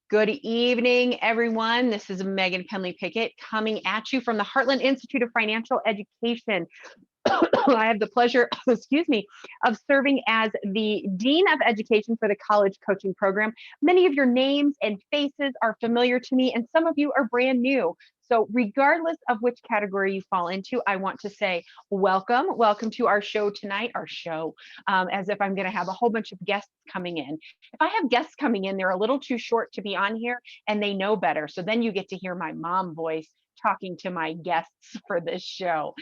Good evening, everyone. This is Megan Penley Pickett coming at you from the Heartland Institute of Financial Education. I have the pleasure, excuse me, of serving as the Dean of Education for the College Coaching Program. Many of your names and faces are familiar to me, and some of you are brand new. So regardless of which category you fall into, I want to say welcome. Welcome to our show tonight, as if I'm going to have a whole bunch of guests coming in. If I have guests coming in, they're a little too short to be on here, and they know better. So then you get to hear my mom voice talking to my guests for this show.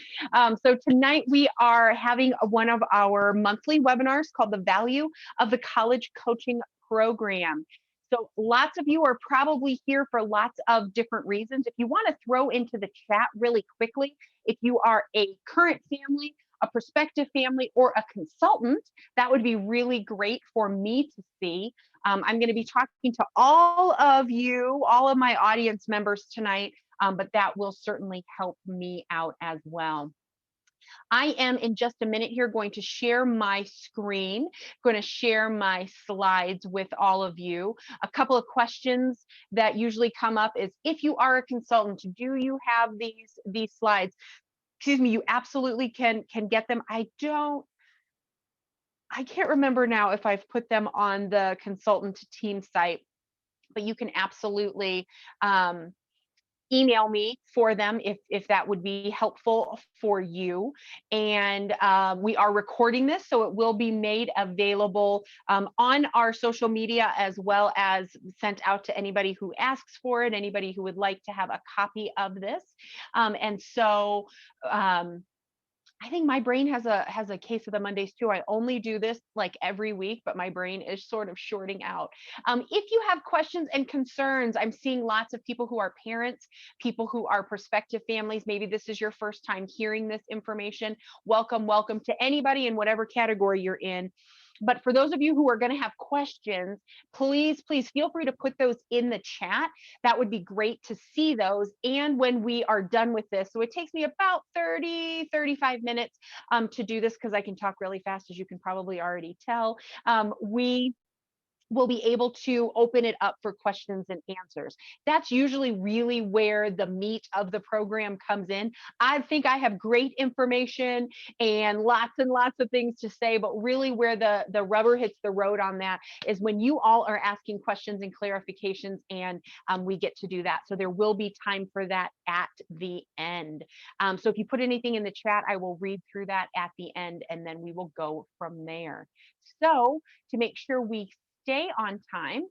So tonight we are having one of our monthly webinars called The Value of the College Coaching Program. So lots of you are probably here for lots of different reasons. If you want to throw into the chat really quickly, if you are a current family, a prospective family, or a consultant, that would be really great for me to see. I'm going to be talking to all of you, all of my audience members tonight, but that will certainly help me out as well. I am in just a minute here going to share my screen, going to share my slides with all of you. A couple of questions that usually come up is, if you are a consultant, do you have these slides? Excuse me, you absolutely can get them. I can't remember now if I've put them on the consultant team site, but you can absolutely email me for them if that would be helpful for you. And we are recording this, so it will be made available on our social media, as well as sent out to anybody who asks for it, anybody who would like to have a copy of this. I think my brain has a case of the Mondays too. I only do this like every week, but my brain is sort of shorting out. If you have questions and concerns, I'm seeing lots of people who are parents, people who are prospective families. Maybe this is your first time hearing this information. Welcome to anybody in whatever category you're in. But for those of you who are going to have questions, please feel free to put those in the chat. That would be great to see those. And when we are done with this, so it takes me about 35 minutes to do this, because I can talk really fast, as you can probably already tell. We will be able to open it up for questions and answers. That's usually really where the meat of the program comes in. I think I have great information and lots of things to say, but really where the rubber hits the road on that is when you all are asking questions and clarifications, and we get to do that. So there will be time for that at the end. So if you put anything in the chat, I will read through that at the end, and then we will go from there. So to make sure we stay on time,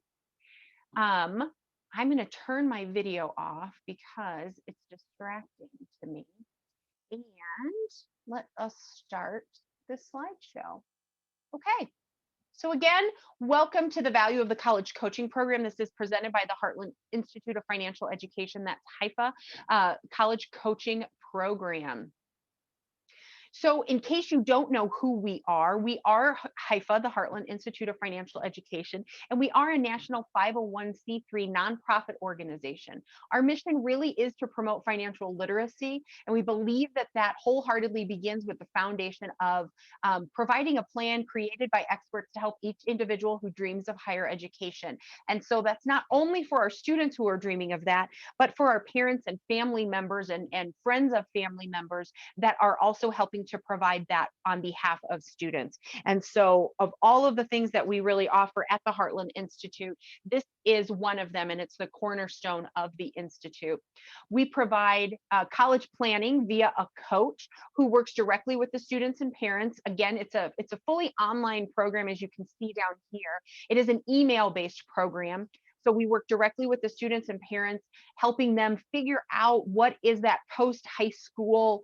I'm going to turn my video off because it's distracting to me. And let us start this slideshow. Okay. So again, welcome to the Value of the College Coaching Program. This is presented by the Heartland Institute of Financial Education. That's HIFA, College Coaching Program. So in case you don't know who we are HIFA, the Heartland Institute of Financial Education, and we are a national 501c3 nonprofit organization. Our mission really is to promote financial literacy, and we believe that wholeheartedly begins with the foundation of providing a plan created by experts to help each individual who dreams of higher education. And so that's not only for our students who are dreaming of that, but for our parents and family members and friends of family members that are also helping to provide that on behalf of students. And so of all of the things that we really offer at the Heartland Institute, this is one of them, and it's the cornerstone of the Institute. We provide college planning via a coach who works directly with the students and parents. Again, it's a fully online program, as you can see down here. It is an email-based program. So we work directly with the students and parents, helping them figure out what is that post-high school,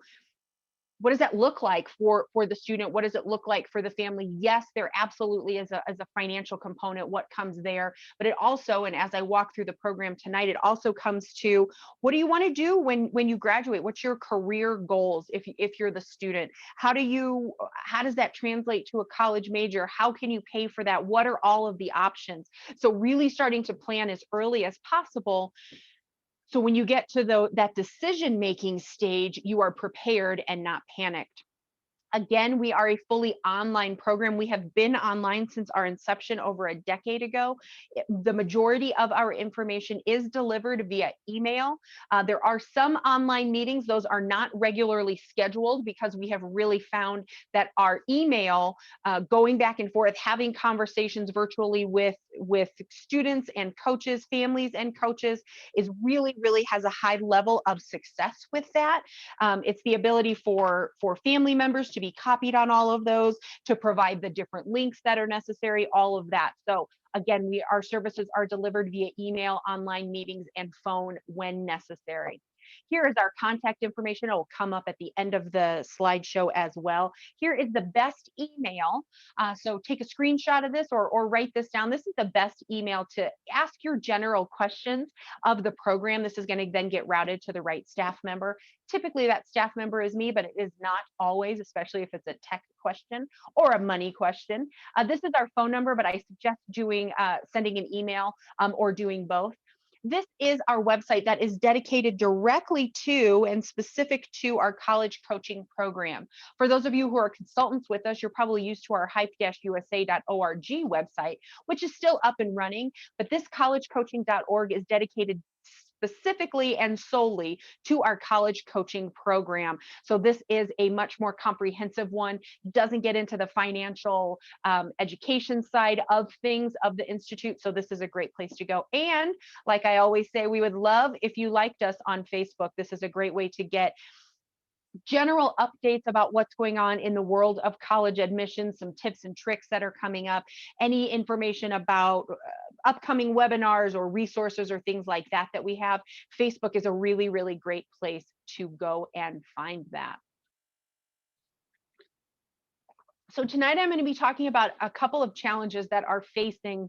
what does that look like for the student? What does it look like for the family? Yes, there absolutely is a financial component, what comes there, but it also, and as I walk through the program tonight, it also comes to, what do you want to do when you graduate? What's your career goals if you're the student? How does that translate to a college major? How can you pay for that? What are all of the options? So really starting to plan as early as possible, so when you get to that decision-making stage, you are prepared and not panicked. Again, we are a fully online program. We have been online since our inception over a decade ago. The majority of our information is delivered via email. There are some online meetings. Those are not regularly scheduled because we have really found that our email, going back and forth, having conversations virtually with students and coaches, families and coaches, is really has a high level of success with that. It's the ability for family members to be copied on all of those, to provide the different links that are necessary, all of that. So again, our services are delivered via email, online meetings, and phone when necessary. Here is our contact information. It will come up at the end of the slideshow as well. Here is the best email. So take a screenshot of this or write this down. This is the best email to ask your general questions of the program. This is going to then get routed to the right staff member. Typically that staff member is me, but it is not always, especially if it's a tech question or a money question. This is our phone number, but I suggest sending an email or doing both. This is our website that is dedicated directly to and specific to our college coaching program. For those of you who are consultants with us, you're probably used to our hype-usa.org website, which is still up and running, but this collegecoaching.org is dedicated specifically and solely to our college coaching program. So this is a much more comprehensive one, doesn't get into the financial education side of things of the Institute. So this is a great place to go. And like I always say, we would love if you liked us on Facebook. This is a great way to get general updates about what's going on in the world of college admissions, some tips and tricks that are coming up, any information about upcoming webinars or resources or things like that we have. Facebook is a really great place to go and find that. So tonight I'm going to be talking about a couple of challenges that are facing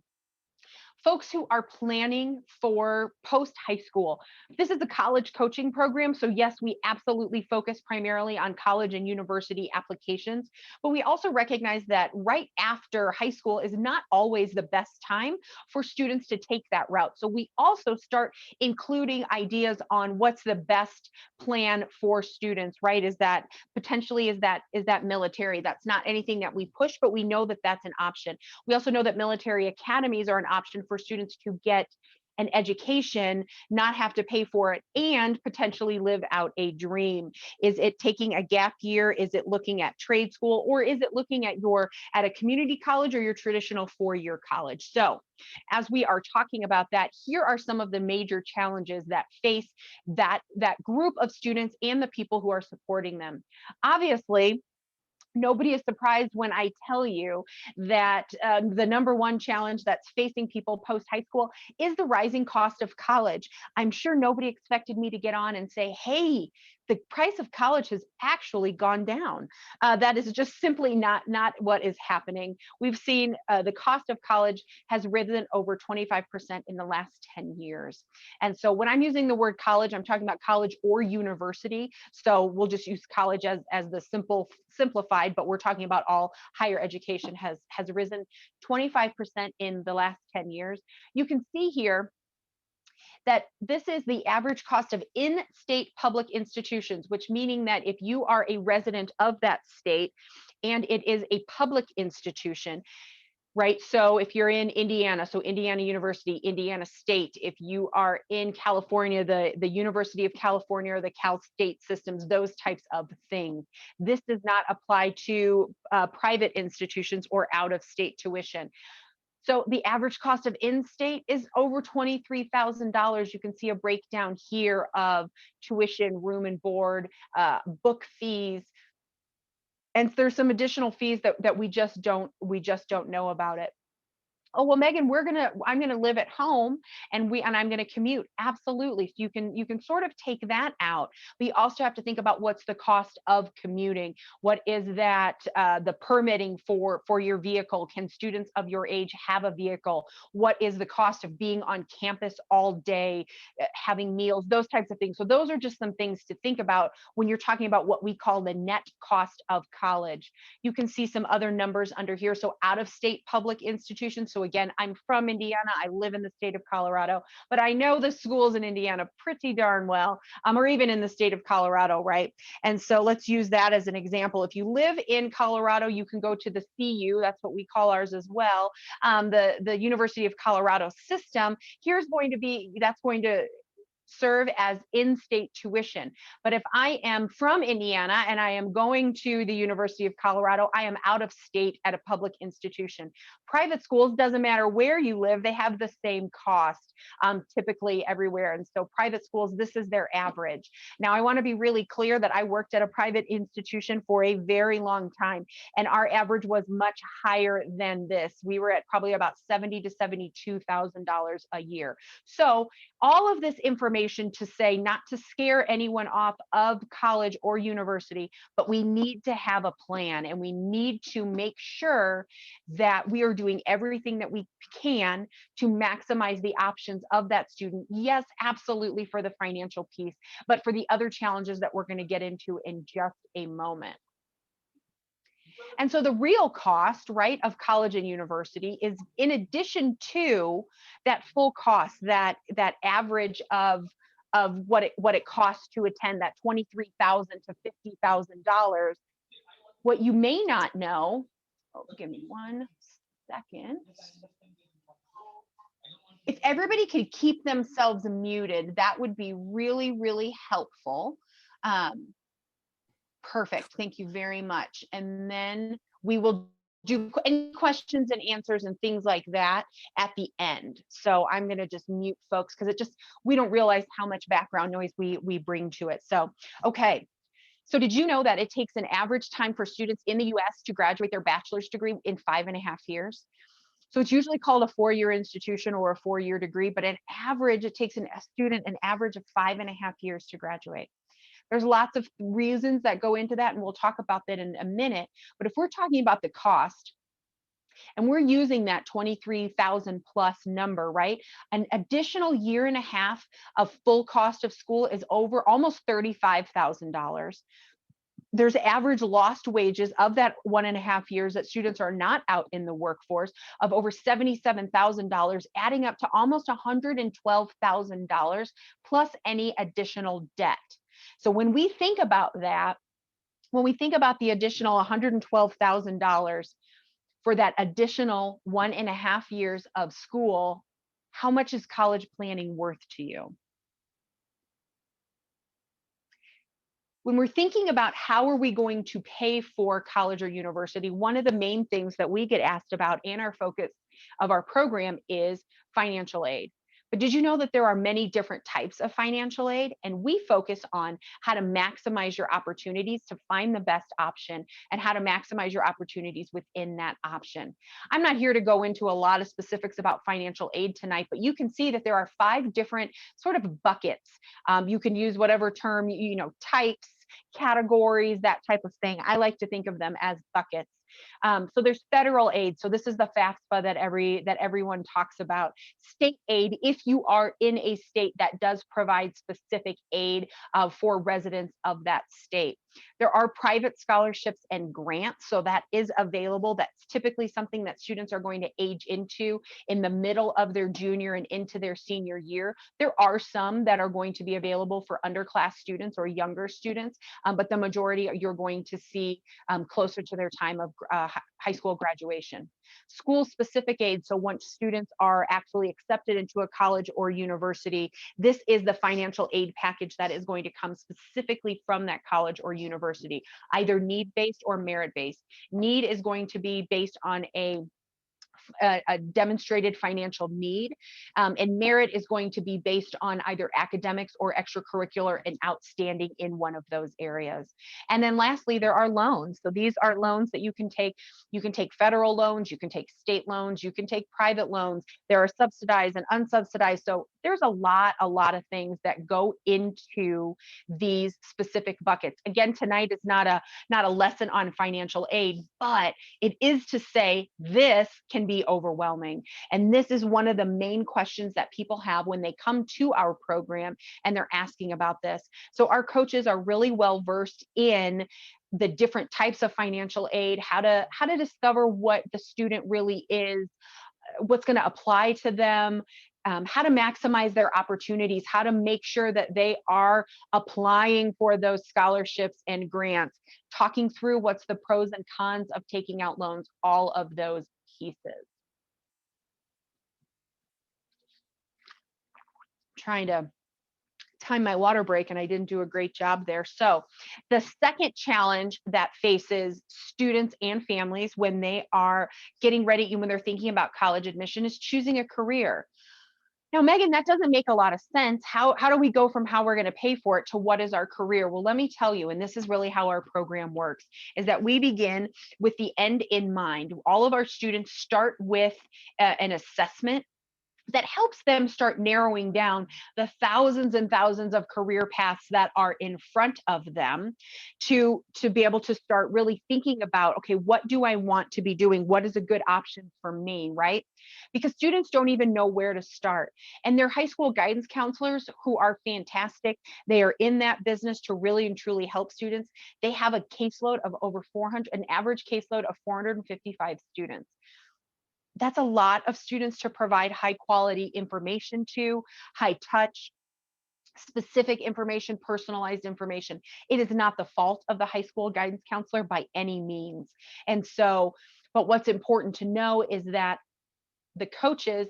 folks who are planning for post high school. This is a college coaching program. So yes, we absolutely focus primarily on college and university applications, but we also recognize that right after high school is not always the best time for students to take that route. So we also start including ideas on what's the best plan for students, right? Is that military? That's not anything that we push, but we know that that's an option. We also know that military academies are an option for students to get an education, not have to pay for it, and potentially live out a dream. Is it taking a gap year? Is it looking at trade school? Or is it looking at a community college or your traditional four-year college? So as we are talking about that, here are some of the major challenges that face that group of students and the people who are supporting them. Obviously, nobody is surprised when I tell you that the number one challenge that's facing people post high school is the rising cost of college. I'm sure nobody expected me to get on and say, hey, the price of college has actually gone down. That is just simply not what is happening. We've seen the cost of college has risen over 25% in the last 10 years. And so when I'm using the word college, I'm talking about college or university. So we'll just use college as the simplified, but we're talking about all higher education has risen 25% in the last 10 years. You can see here that this is the average cost of in-state public institutions, which meaning that if you are a resident of that state and it is a public institution, right? So if you're in Indiana, so Indiana University, Indiana State, if you are in California, the University of California or the Cal State systems, those types of things. This does not apply to private institutions or out-of-state tuition. So the average cost of in-state is over $23,000. You can see a breakdown here of tuition, room and board, book fees, and there's some additional fees that we just don't know about it. Oh, well, Megan, I'm gonna live at home and I'm gonna commute. Absolutely. So you can sort of take that out. But you also have to think about what's the cost of commuting. What is that the permitting for your vehicle? Can students of your age have a vehicle? What is the cost of being on campus all day, having meals, those types of things. So those are just some things to think about when you're talking about what we call the net cost of college. You can see some other numbers under here. So out of state public institutions, so So again, I'm from Indiana. I live in the state of Colorado, but I know the schools in Indiana pretty darn well, or even in the state of Colorado, right? And so let's use that as an example. If you live in Colorado, you can go to the CU, that's what we call ours as well, the University of Colorado system. That's going to serve as in-state tuition. But if I am from Indiana and I am going to the University of Colorado, I am out of state at a public institution. Private schools, doesn't matter where you live, they have the same cost typically everywhere. And so private schools, this is their average. Now, I want to be really clear that I worked at a private institution for a very long time, and our average was much higher than this. We were at probably about $70,000 to $72,000 a year. So all of this information to say, not to scare anyone off of college or university, but we need to have a plan, and we need to make sure that we are doing everything that we can to maximize the options of that student. Yes, absolutely, for the financial piece, but for the other challenges that we're going to get into in just a moment. And so the real cost, right, of college and university is, in addition to that full cost, that average of what it costs to attend, that $23,000 to $50,000. What you may not know, oh, give me 1 second. If everybody could keep themselves muted, that would be really, really helpful. Perfect. Thank you very much. And then we will do any questions and answers and things like that at the end. So I'm going to just mute folks because we don't realize how much background noise we bring to it. So, okay. So did you know that it takes an average time for students in the US to graduate their bachelor's degree in 5.5 years? So it's usually called a 4-year institution or a 4-year degree, but an average, it takes a student an average of 5.5 years to graduate. There's lots of reasons that go into that, and we'll talk about that in a minute. But if we're talking about the cost, and we're using that 23,000 plus number, right? An additional 1.5 years of full cost of school is over almost $35,000. There's average lost wages of that 1.5 years that students are not out in the workforce of over $77,000, adding up to almost $112,000 plus any additional debt. So when we think about that, when we think about the additional $112,000 for that additional 1.5 years of school, how much is college planning worth to you? When we're thinking about how are we going to pay for college or university, one of the main things that we get asked about in our focus of our program is financial aid. But did you know that there are many different types of financial aid? And we focus on how to maximize your opportunities to find the best option and how to maximize your opportunities within that option. I'm not here to go into a lot of specifics about financial aid tonight, but you can see that there are 5 different sort of buckets. You can use whatever term, types, categories, that type of thing. I like to think of them as buckets. So there's federal aid. So this is the FAFSA that everyone talks about. State aid, if you are in a state that does provide specific aid for residents of that state. There are private scholarships and grants, so that is available. That's typically something that students are going to age into in the middle of their junior and into their senior year. There are some that are going to be available for underclass students or younger students, but the majority you're going to see closer to their time of high school graduation. School-specific aid, so once students are actually accepted into a college or university, this is the financial aid package that is going to come specifically from that college or university, either need-based or merit-based. Need is going to be based on a demonstrated financial need, and merit is going to be based on either academics or extracurricular and outstanding in one of those areas. And then lastly, there are loans. So these are loans that you can take. You can take federal loans, you can take state loans, you can take private loans. There are subsidized and unsubsidized. So there's a lot of things that go into these specific buckets. Again, tonight is not a lesson on financial aid, but it is to say this can be overwhelming. And this is one of the main questions that people have when they come to our program and they're asking about this. So our coaches are really well versed in the different types of financial aid, how to discover what the student really is what's going to apply to them, how to maximize their opportunities, how to make sure that they are applying for those scholarships and grants, talking through what's the pros and cons of taking out loans, all of those pieces. Trying to time my water break and I didn't do a great job there. So, the second challenge that faces students and families when they are getting ready, when they're thinking about college admission, is choosing a career. Now, Megan, that doesn't make a lot of sense. How do we go from how we're going to pay for it to what is our career? Well, let me tell you, and this is really how our program works, is that we begin with the end in mind. All of our students start with an assessment that helps them start narrowing down the thousands and thousands of career paths that are in front of them, to be able to start really thinking about, okay, what do I want to be doing, what is a good option for me, right? Because students don't even know where to start, and their high school guidance counselors, who are fantastic, they are in that business to really and truly help students. They have a caseload of over 400, an average caseload of 455 students. That's a lot of students to provide high quality information to, high touch, specific information, personalized information. It is not the fault of the high school guidance counselor by any means. And so, but what's important to know is that the coaches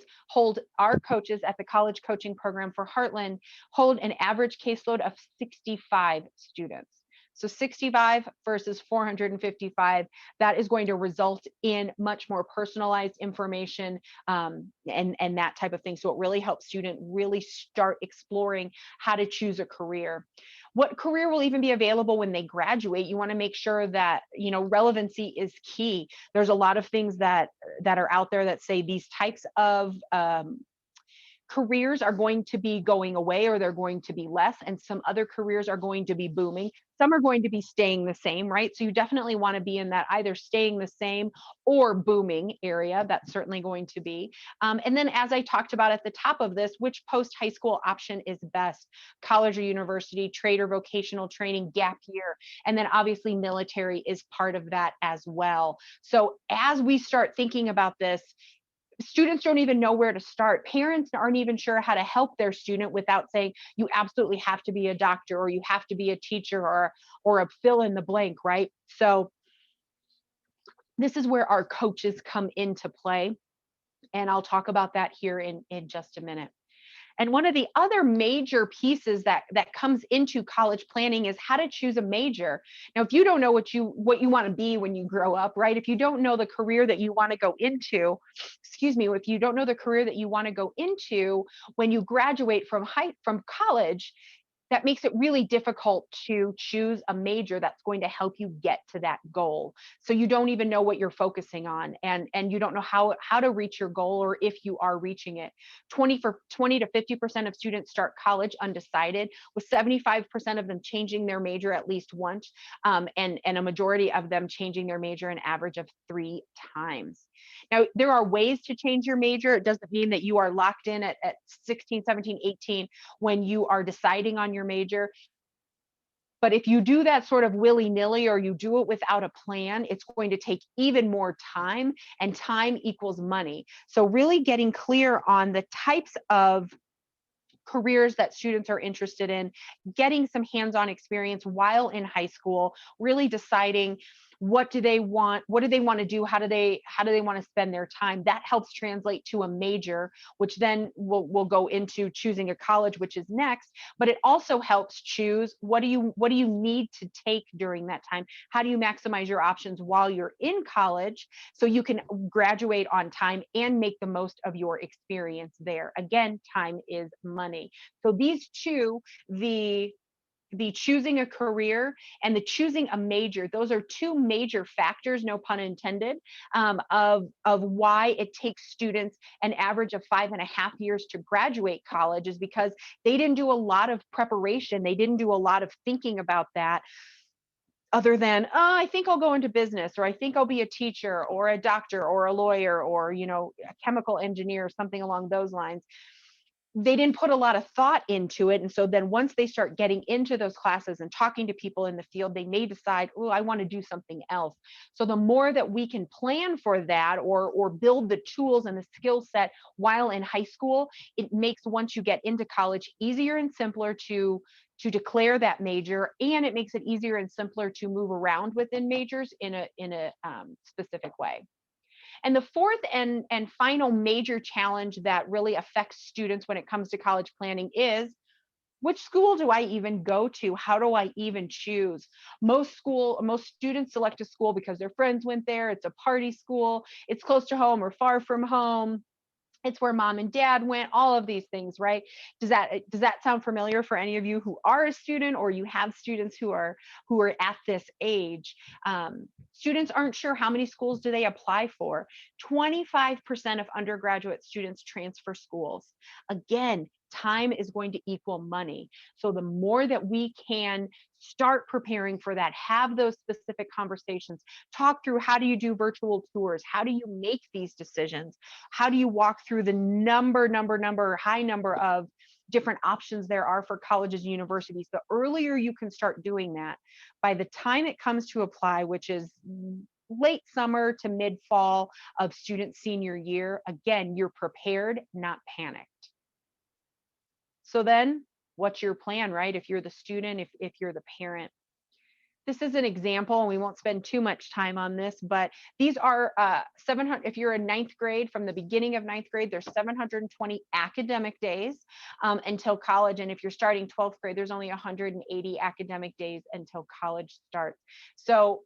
our coaches at the college coaching program for Heartland hold an average caseload of 65 students. So 65 versus 455, that is going to result in much more personalized information, and that type of thing. So it really helps student really start exploring how to choose a career. What career will even be available when they graduate? You want to make sure that, relevancy is key. There's a lot of things that are out there that say these types of careers are going to be going away, or they're going to be less, and some other careers are going to be booming. Some are going to be staying the same, right? So you definitely want to be in that either staying the same or booming area. That's certainly going to be. And then, as I talked about at the top of this, which post high school option is best? College or university, trade or vocational training, gap year, and then obviously military is part of that as well. So as we start thinking about this, students don't even know where to start. Parents aren't even sure how to help their student without saying, you absolutely have to be a doctor, or you have to be a teacher, or a fill in the blank, right? So this is where our coaches come into play. And I'll talk about that here in just a minute. And one of the other major pieces that comes into college planning is how to choose a major. Now, if you don't know what you want to be when you grow up, right? If you don't know the career that you want to go into, excuse me, if you don't know the career that you want to go into when you graduate from college, that makes it really difficult to choose a major that's going to help you get to that goal. So you don't even know what you're focusing on, and you don't know how to reach your goal, or if you are reaching it. 20 to 50% of students start college undecided, with 75% of them changing their major at least once, and a majority of them changing their major an average of 3 times. Now, there are ways to change your major. It doesn't mean that you are locked in at 16, 17, 18 when you are deciding on your major. But if you do that sort of willy nilly, or you do it without a plan, it's going to take even more time, and time equals money. So, really getting clear on the types of careers that students are interested in, getting some hands-on experience while in high school, really deciding what do they want to do, how do they want to spend their time. That helps translate to a major, which then will go into choosing a college, which is next. But it also helps choose what do you need to take during that time. How do you maximize your options while you're in college, so you can graduate on time and make the most of your experience there? Again, time is money. So these two, the choosing a career and the choosing a major, those are two major factors, no pun intended, of why it takes students an average of 5.5 years to graduate college, is because they didn't do a lot of preparation, they didn't do a lot of thinking about that, other than, oh, I think I'll go into business, or I think I'll be a teacher or a doctor or a lawyer, or a chemical engineer, something along those lines. they didn't put a lot of thought into it. And so then once they start getting into those classes and talking to people in the field, they may decide, oh, I want to do something else. So the more that we can plan for that, or build the tools and the skill set while in high school, it makes, once you get into college, easier and simpler to declare that major, and it makes it easier and simpler to move around within majors in a specific way. And the fourth and final major challenge that really affects students when it comes to college planning is, which school do I even go to? How do I even choose? Most students select a school because their friends went there. It's a party school. It's close to home or far from home. It's where mom and dad went, all of these things, right? Does that sound familiar for any of you who are a student, or you have students who are at this age? Students aren't sure how many schools do they apply for. 25% of undergraduate students transfer schools. Again, time is going to equal money. So the more that we can start preparing for that, have those specific conversations, talk through, how do you do virtual tours? How do you make these decisions? How do you walk through the high number of different options there are for colleges and universities? The earlier you can start doing that, by the time it comes to apply, which is late summer to mid fall of student senior year, again, you're prepared, not panicked. So then what's your plan, right? If you're the student, if you're the parent. This is an example, and we won't spend too much time on this, but these are 700. If you're in ninth grade, from the beginning of ninth grade, there's 720 academic days until college. And if you're starting 12th grade, there's only 180 academic days until college starts. So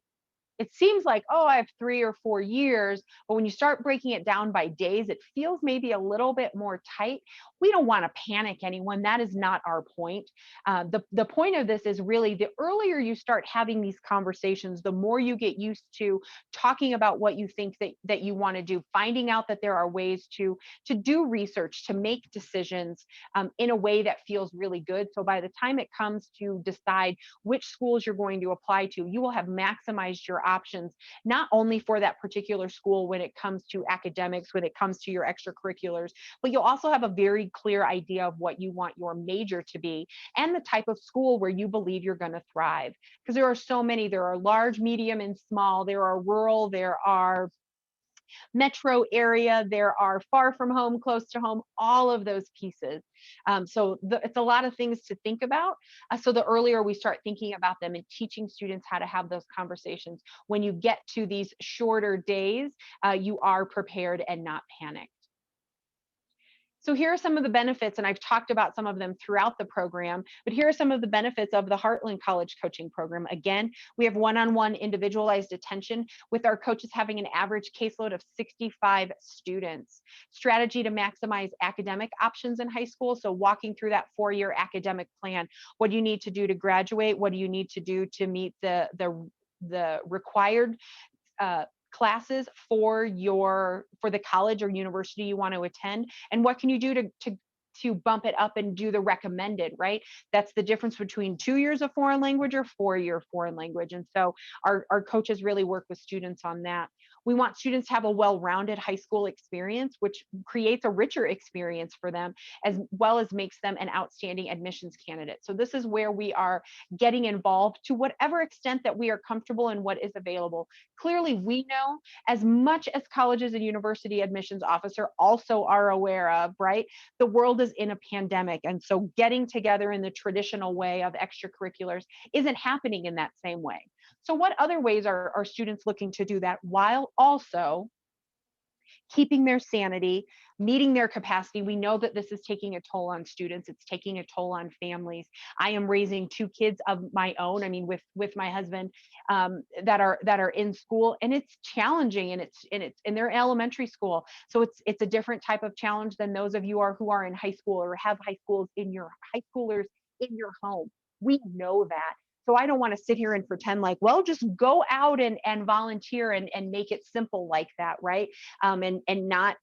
it seems like, oh, I have 3 or 4 years, but when you start breaking it down by days, it feels maybe a little bit more tight. We don't want to panic anyone. That is not our point. The point of this is really, the earlier you start having these conversations, the more you get used to talking about what you think that you want to do, finding out that there are ways to do research, to make decisions in a way that feels really good. So by the time it comes to decide which schools you're going to apply to, you will have maximized your options, not only for that particular school when it comes to academics, when it comes to your extracurriculars, but you'll also have a very clear idea of what you want your major to be, and the type of school where you believe you're going to thrive. Because there are so many, there are large, medium, and small, there are rural, there are metro area, there are far from home, close to home, all of those pieces. It's a lot of things to think about. So the earlier we start thinking about them and teaching students how to have those conversations, when you get to these shorter days, you are prepared and not panicked. So here are some of the benefits, and I've talked about some of them throughout the program, but here are some of the benefits of the Heartland College Coaching Program. Again, we have one-on-one individualized attention, with our coaches having an average caseload of 65 students. Strategy to maximize academic options in high school. So walking through that 4-year academic plan. What do you need to do to graduate? What do you need to do to meet the required classes for the college or university you want to attend, and what can you do to bump it up and do the recommended, right? That's the difference between 2 years of foreign language or 4-year foreign language. And so our coaches really work with students on that. We want students to have a well-rounded high school experience, which creates a richer experience for them, as well as makes them an outstanding admissions candidate. So this is where we are getting involved to whatever extent that we are comfortable in what is available. Clearly, we know, as much as colleges and university admissions officer also are aware of, right? The world is in a pandemic. And so getting together in the traditional way of extracurriculars isn't happening in that same way. So what other ways are students looking to do that while also keeping their sanity, meeting their capacity? We know that this is taking a toll on students. It's taking a toll on families. I am raising 2 kids of my own. I mean, with my husband, that are in school, and it's challenging, and they're elementary school. So it's a different type of challenge than those of you who are in high school or have high schoolers in your home. We know that. So I don't want to sit here and pretend like, well, just go out and volunteer and make it simple like that, right? And not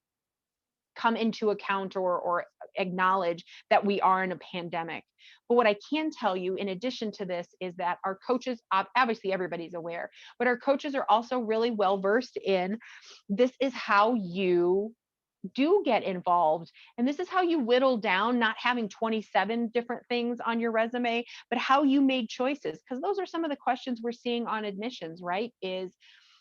come into account or acknowledge that we are in a pandemic. But what I can tell you, in addition to this, is that our coaches, obviously everybody's aware, but our coaches are also really well versed in, this is how you do get involved. And this is how you whittle down not having 27 different things on your resume, but how you made choices. Because those are some of the questions we're seeing on admissions, right? Is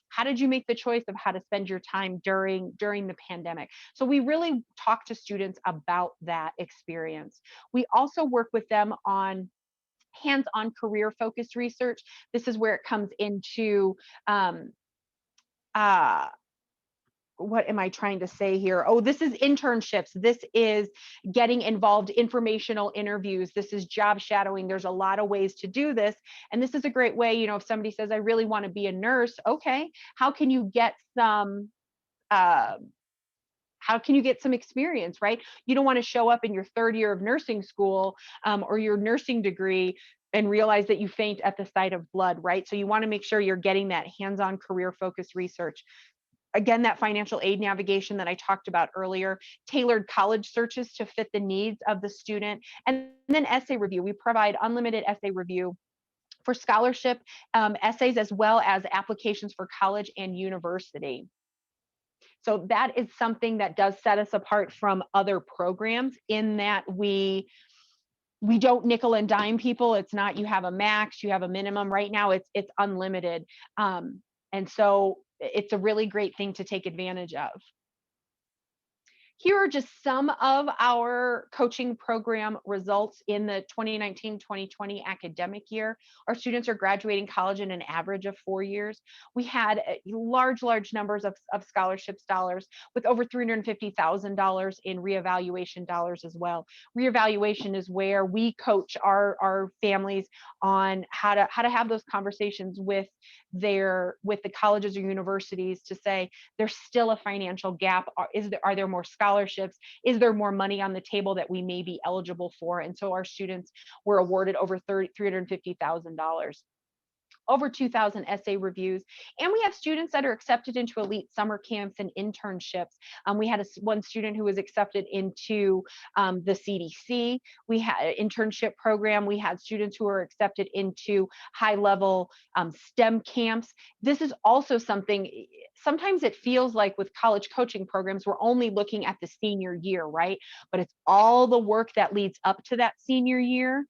how did you make the choice of how to spend your time during the pandemic? So we really talk to students about that experience. We also work with them on hands-on career focused research. This is where it comes into um, uh, what am I trying to say here? Oh, this is internships. This is getting involved, informational interviews. This is job shadowing. There's a lot of ways to do this. And this is a great way, if somebody says, I really want to be a nurse, okay, how can you get some uh, experience, right? You don't want to show up in your third year of nursing school or your nursing degree and realize that you faint at the sight of blood, right? So you want to make sure you're getting that hands-on career focused research. Again, that financial aid navigation that I talked about earlier, tailored college searches to fit the needs of the student, and then essay review. We provide unlimited essay review for scholarship essays, as well as applications for college and university. So that is something that does set us apart from other programs in that we don't nickel and dime people. It's not you have a max, you have a minimum. Right now it's unlimited. And so it's a really great thing to take advantage of. Here are just some of our coaching program results in the 2019-2020 academic year. Our students are graduating college in an average of 4 years. We had large numbers of scholarships dollars, with over $350,000 in reevaluation dollars as well. Reevaluation is where we coach our families on how to have those conversations with the colleges or universities to say there's still a financial gap. Are there more scholarships? Is there more money on the table that we may be eligible for? And so our students were awarded over $350,000. Over 2,000 essay reviews. And we have students that are accepted into elite summer camps and internships. We had one student who was accepted into the CDC. We had an internship program. We had students who were accepted into high-level STEM camps. This is also something, sometimes it feels like with college coaching programs, we're only looking at the senior year, right? But it's all the work that leads up to that senior year,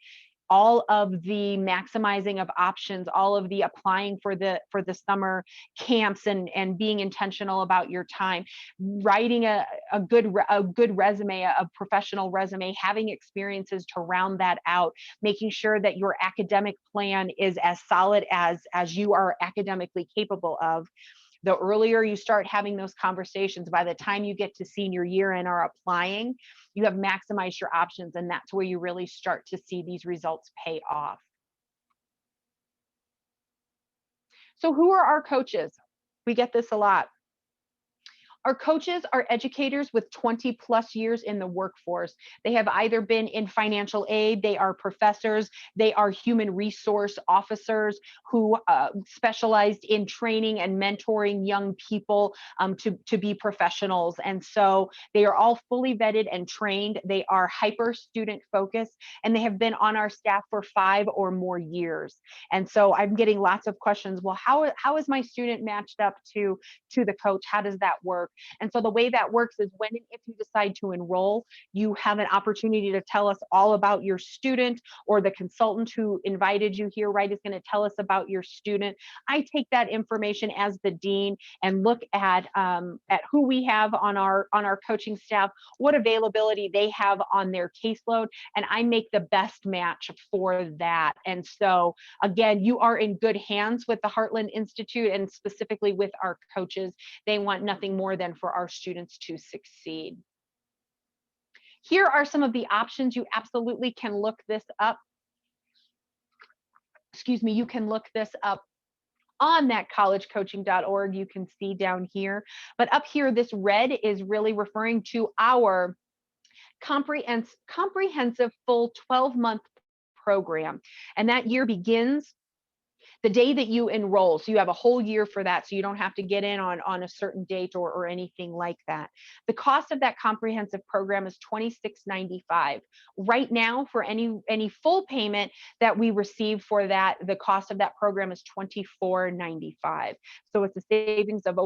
all of the maximizing of options, all of the applying for the summer camps, and being intentional about your time, writing a good resume, a professional resume, having experiences to round that out, making sure that your academic plan is as solid as you are academically capable of. The earlier you start having those conversations, by the time you get to senior year and are applying, you have maximized your options, and that's where you really start to see these results pay off. So who are our coaches? We get this a lot. Our coaches are educators with 20 plus years in the workforce. They have either been in financial aid, they are professors, they are human resource officers who specialized in training and mentoring young people to be professionals. And so they are all fully vetted and trained. They are hyper student focused, and they have been on our staff for 5 or more years. And so I'm getting lots of questions. Well, how is my student matched up to the coach? How does that work? And so the way that works is, when and if you decide to enroll, you have an opportunity to tell us all about your student, or the consultant who invited you here, right, is going to tell us about your student. I take that information as the dean and look at who we have on our coaching staff, what availability they have on their caseload, and I make the best match for that. And so again, you are in good hands with the Heartland Institute, and specifically with our coaches. They want nothing more than for our students to succeed. Here are some of the options. You absolutely can look this up. Excuse me, you can look this up on that collegecoaching.org. You can see down here, but up here, this red is really referring to our comprehensive full 12-month program. And that year begins the day that you enroll. So you have a whole year for that. So you don't have to get in on a certain date or anything like that. The cost of that comprehensive program is $26.95. Right now, for any full payment that we receive for that, the cost of that program is $24.95. So it's a savings of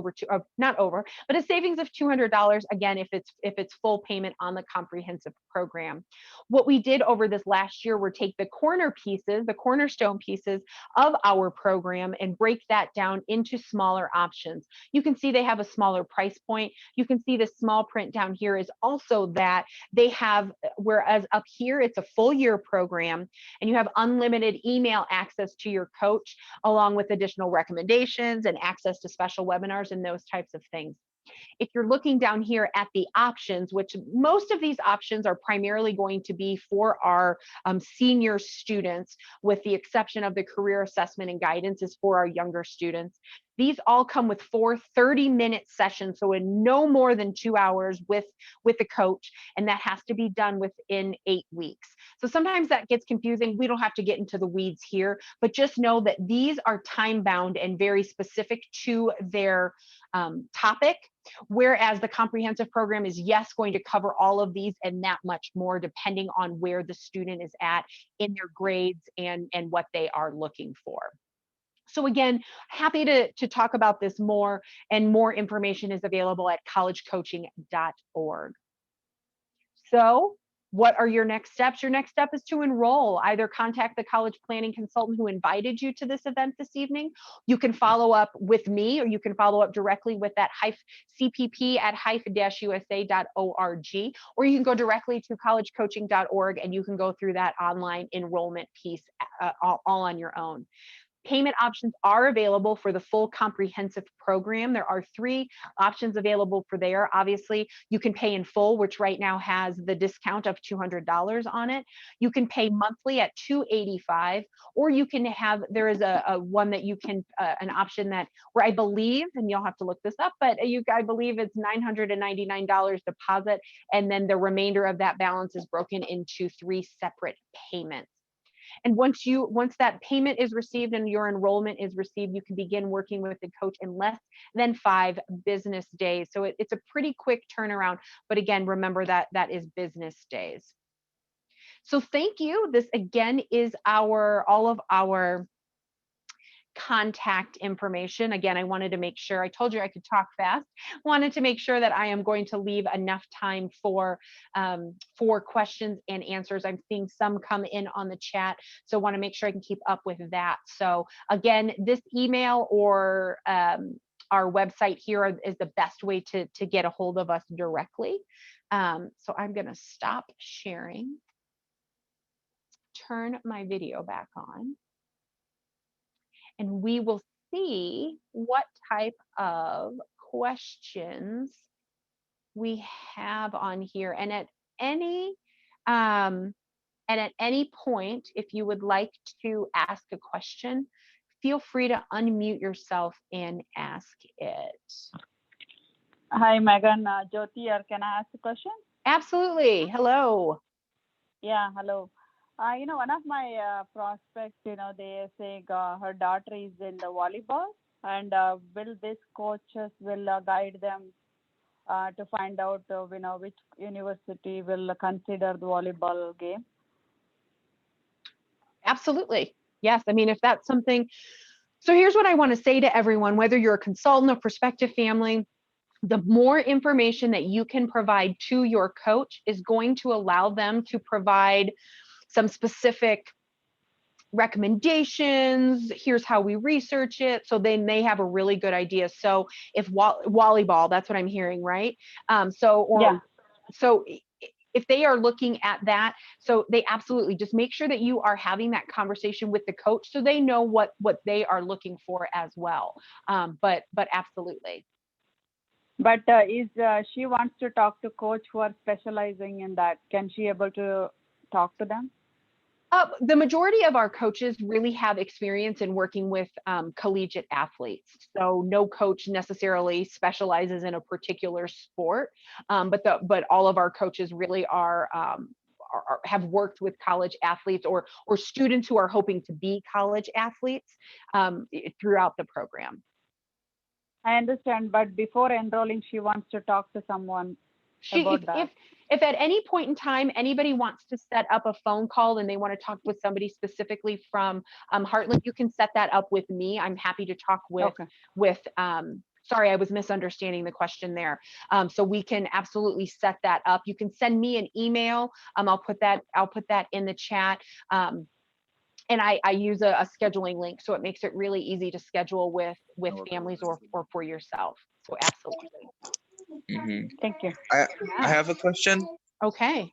not over, but a savings of $200 again if it's full payment on the comprehensive program. What we did over this last year were take the cornerstone pieces of our program and break that down into smaller options. You can see they have a smaller price point. You can see the small print down here is also that they have, whereas up here it's a full year program and you have unlimited email access to your coach along with additional recommendations and access to special webinars and those types of things. If you're looking down here at the options, which most of these options are primarily going to be for our senior students, with the exception of the career assessment and guidance is for our younger students. These all come with 4 30-minute sessions, so in no more than 2 hours with a coach, and that has to be done within 8 weeks. So sometimes that gets confusing. We don't have to get into the weeds here, but just know that these are time bound and very specific to their topic. Whereas the comprehensive program is, yes, going to cover all of these and that much more, depending on where the student is at in their grades and what they are looking for. So again, happy to talk about this more, and more information is available at collegecoaching.org. So what are your next steps? Your next step is to enroll. Either contact the college planning consultant who invited you to this event this evening. You can follow up with me, or you can follow up directly with that CPP at usa.org, or you can go directly to collegecoaching.org and you can go through that online enrollment piece all on your own. Payment options are available for the full comprehensive program. There are 3 options available for there. Obviously, you can pay in full, which right now has the discount of $200 on it. You can pay monthly at $285, or you can have, there is a one that you can, an option that, where I believe, and you'll have to look this up, but I believe it's $999 deposit, and then the remainder of that balance is broken into 3 separate payments. And once that payment is received and your enrollment is received, you can begin working with the coach in less than 5 business days. So it's a pretty quick turnaround, but again, remember that is business days. So thank you. This again is all of our contact information. Again, I wanted to make sure, I told you I could talk fast, wanted to make sure that I am going to leave enough time for questions and answers. I'm seeing some come in on the chat, so want to make sure I can keep up with that. So again, this email or our website here is the best way to get a hold of us directly. So I'm going to stop sharing, turn my video back on, and we will see what type of questions we have on here. And at any point, if you would like to ask a question, feel free to unmute yourself and ask it. Hi, Megan. Jyoti here. Can I ask a question? Absolutely. Hello. Yeah, hello. One of my prospects, they say her daughter is in the volleyball, and will this coaches will guide them to find out, which university will consider the volleyball game? Absolutely. Yes. I mean, if that's something, so here's what I want to say to everyone, whether you're a consultant, a prospective family, the more information that you can provide to your coach is going to allow them to provide some specific recommendations. Here's how we research it. So then they have a really good idea. So if volleyball, that's what I'm hearing, right? So if they are looking at that, so they absolutely just make sure that you are having that conversation with the coach so they know what they are looking for as well. But absolutely. But is she wants to talk to coach who are specializing in that? Can she able to talk to them? The majority of our coaches really have experience in working with collegiate athletes. So no coach necessarily specializes in a particular sport, but all of our coaches really are have worked with college athletes or students who are hoping to be college athletes throughout the program. I understand, but before enrolling, she wants to talk to someone If about that. at any point in time anybody wants to set up a phone call and they want to talk with somebody specifically from Heartland, you can set that up with me. I'm happy to talk with sorry, I was misunderstanding the question there. So we can absolutely set that up. You can send me an email. I'll put that in the chat. And I use a scheduling link, so it makes it really easy to schedule with families or for yourself. So absolutely. Mm-hmm. Thank you. I have a question. Okay.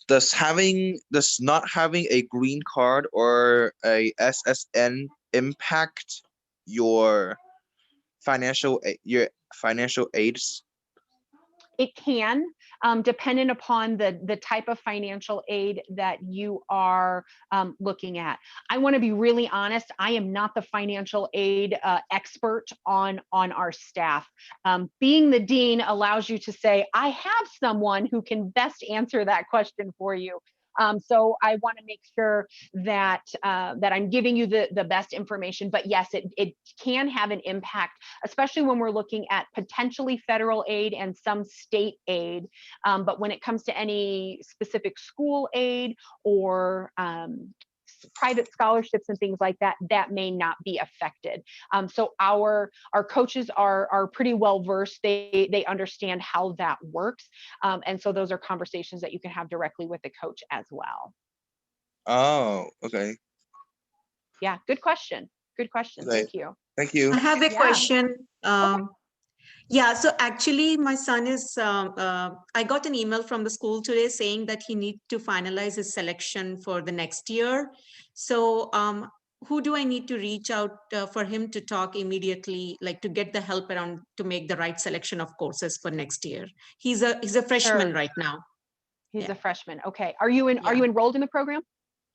Does not having a green card or a SSN impact your financial aids? It can, dependent upon the type of financial aid that you are looking at. I want to be really honest. I am not the financial aid expert on our staff. Being the dean allows you to say, I have someone who can best answer that question for you. So I want to make sure that that I'm giving you the best information. But yes, it can have an impact, especially when we're looking at potentially federal aid and some state aid. But when it comes to any specific school aid or private scholarships and things like that, that may not be affected. So our coaches are pretty well versed. They understand how that works. And so those are conversations that you can have directly with the coach as well. Oh, okay. Yeah, good question. Good question. Okay. Thank you. Thank you. I have a question. Okay. Yeah, so actually my son is, I got an email from the school today saying that he needs to finalize his selection for the next year. So who do I need to reach out for him to talk immediately, like to get the help around to make the right selection of courses for next year? He's a freshman right now. He's a freshman. Okay. Are you enrolled in the program?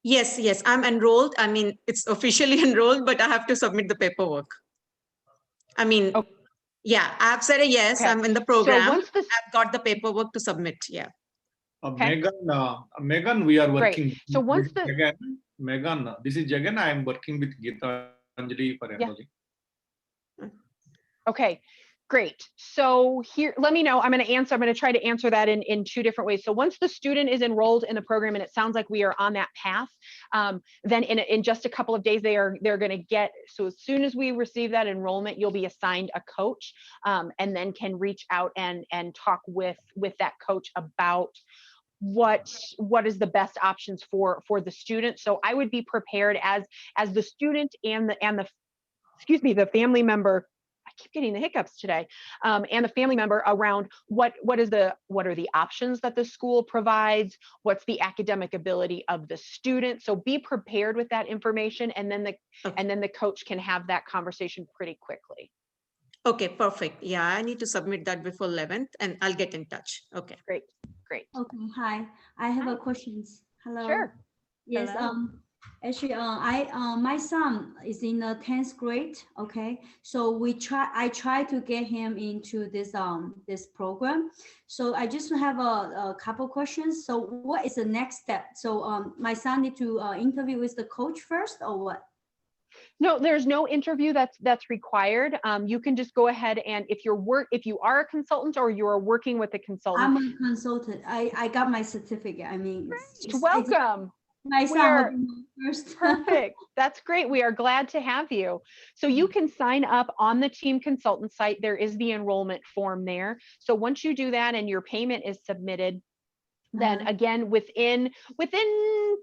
Yes, I'm enrolled. I mean, it's officially enrolled, but I have to submit the paperwork. I mean, yeah, I've said a yes. Okay. I'm in the program. So once I've got the paperwork to submit. Yeah. Okay. Megan, we are working. Great. So once Megan, this is Jagan. I am working with Geetanjali for enrolling. Okay, great. So here, let me know. I'm going to try to answer that in two different ways. So once the student is enrolled in the program, and it sounds like we are on that path, then in just a couple of days, they're going to get, so as soon as we receive that enrollment, you'll be assigned a coach, and then can reach out and talk with that coach about what is the best options for the student. So I would be prepared as the student and the excuse me, the family member. I keep getting the hiccups today, and the family member around what are the options that the school provides, what's the academic ability of the student. So be prepared with that information, and then the coach can have that conversation pretty quickly. Okay, perfect. Yeah, I need to submit that before 11th, and I'll get in touch. Okay. Great. Okay, hi. I have a questions. Hello. Sure. Yes. Hello. Actually, my son is in the 10th grade. Okay, so I try to get him into this program. So I just have a couple questions. So what is the next step? So my son need to interview with the coach first, or what? No, there's no interview that's required. You can just go ahead, and if you are a consultant or you are working with a consultant. I'm a consultant. I got my certificate. I mean, welcome. My son first. Perfect. That's great. We are glad to have you. So you can sign up on the team consultant site. There is the enrollment form there. So once you do that and your payment is submitted, then again, within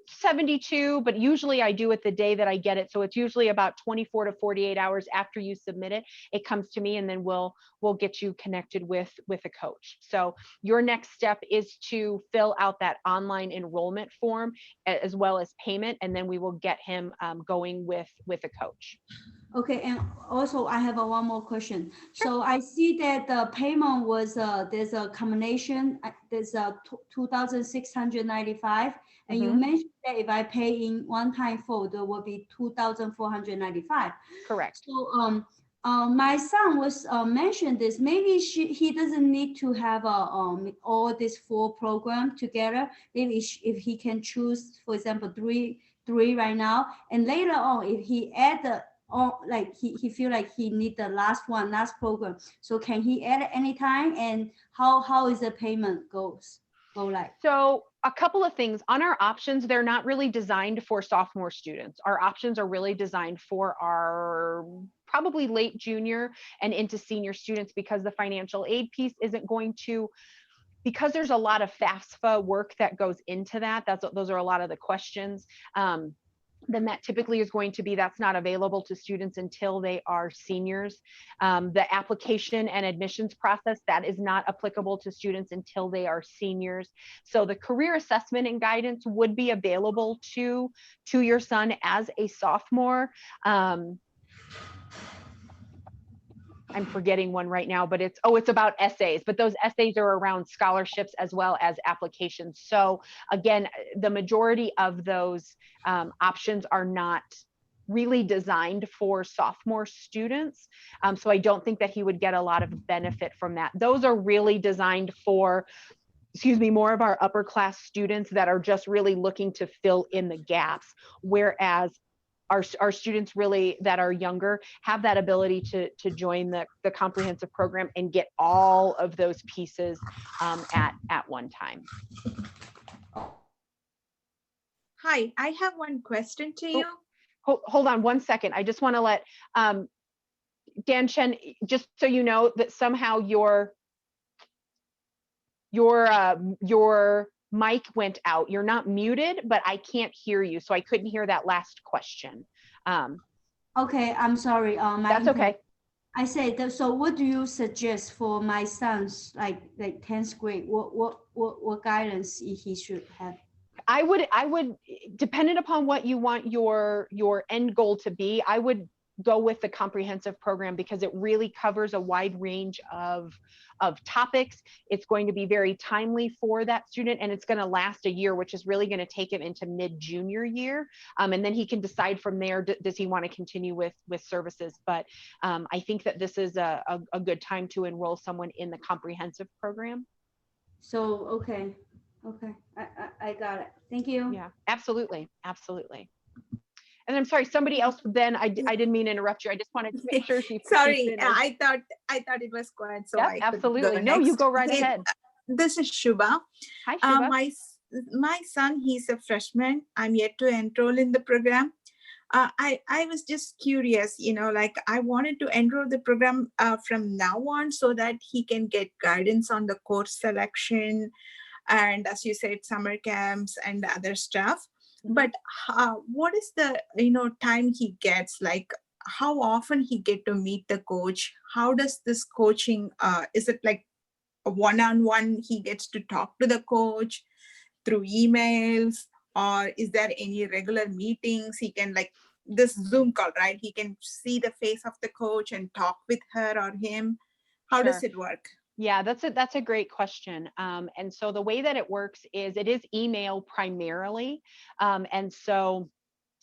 72, but usually I do it the day that I get it. So it's usually about 24 to 48 hours after you submit it, it comes to me, and then we'll get you connected with a coach. So your next step is to fill out that online enrollment form as well as payment, and then we will get him going with a coach. Okay, and also I have one more question. Sure. So I see that the payment was there's a combination. There's a 2,695, and you mentioned that if I pay in one time full, there will be 2,495. Correct. So My son was mentioned this. Maybe he doesn't need to have all this full program together. Maybe if he can choose, for example, three right now, and later on, if he add the like he feel like he need the last program. So can he add it anytime? And how is the payment go like? So a couple of things on our options, they're not really designed for sophomore students. Our options are really designed for our probably late junior and into senior students, because the financial aid piece isn't going to, because there's a lot of FAFSA work that goes into that. Those are a lot of the questions. Then that typically is going to be, that's not available to students until they are seniors. The application and admissions process, that is not applicable to students until they are seniors. So the career assessment and guidance would be available to your son as a sophomore. I'm forgetting one right now, but it's about essays, but those essays are around scholarships as well as applications. So again, the majority of those options are not really designed for sophomore students. So I don't think that he would get a lot of benefit from that. Those are really designed for, more of our upper class students that are just really looking to fill in the gaps. Whereas our students really that are younger have that ability to join the comprehensive program and get all of those pieces at one time. Hi, I have one question to you. Hold on one second. I just want to let Dan Chen, just so you know, that somehow your mic went out. You're not muted, but I can't hear you. So I couldn't hear that last question. Okay, I'm sorry. That's okay. I said, so what do you suggest for my son's like 10th grade? What guidance he should have? I would, dependent upon what you want your end goal to be, I would go with the comprehensive program, because it really covers a wide range of topics. It's going to be very timely for that student, and it's going to last a year, which is really going to take him into mid-junior year. And then he can decide from there, does he want to continue with services? But I think that this is a good time to enroll someone in the comprehensive program. So, okay. I got it. Thank you. Yeah, absolutely. And I'm sorry, somebody else. Then I didn't mean to interrupt you. I just wanted to make sure she. Sorry, I thought it was quiet. So yeah, absolutely. No, you go right ahead. This is Shubha. Hi, Shubha. My son, he's a freshman. I'm yet to enroll in the program. I was just curious, like I wanted to enroll the program from now on so that he can get guidance on the course selection, and as you said, summer camps and other stuff. But what is the time he gets, like how often he get to meet the coach? How does this coaching, is it like a one-on-one, he gets to talk to the coach through emails, or is there any regular meetings he can, like this Zoom call, right? He can see the face of the coach and talk with her or him. How does it work? Yeah, that's a great question. And so the way that it works is it is email primarily. And so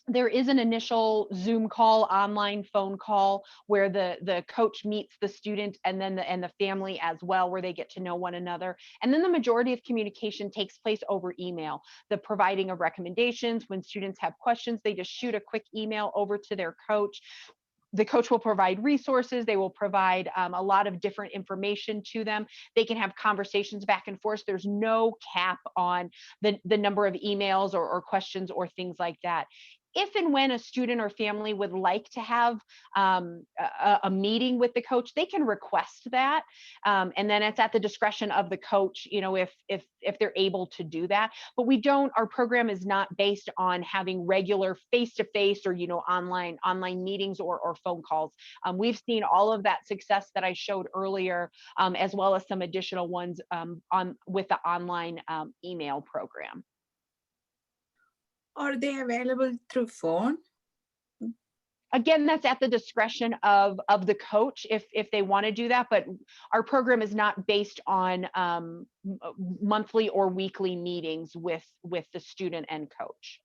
there is an initial Zoom call, online phone call, where the coach meets the student and then the family as well, where they get to know one another. And then the majority of communication takes place over email. The providing of recommendations, when students have questions, they just shoot a quick email over to their coach. The coach will provide resources. They will provide a lot of different information to them. They can have conversations back and forth. There's no cap on the number of emails or questions or things like that. If and when a student or family would like to have a meeting with the coach, they can request that. And then it's at the discretion of the coach, if they're able to do that. But our program is not based on having regular face-to-face or, online meetings or phone calls. We've seen all of that success that I showed earlier, as well as some additional ones with the online email program. Are they available through phone? Again, that's at the discretion of the coach if they want to do that, but our program is not based on monthly or weekly meetings with the student and coach.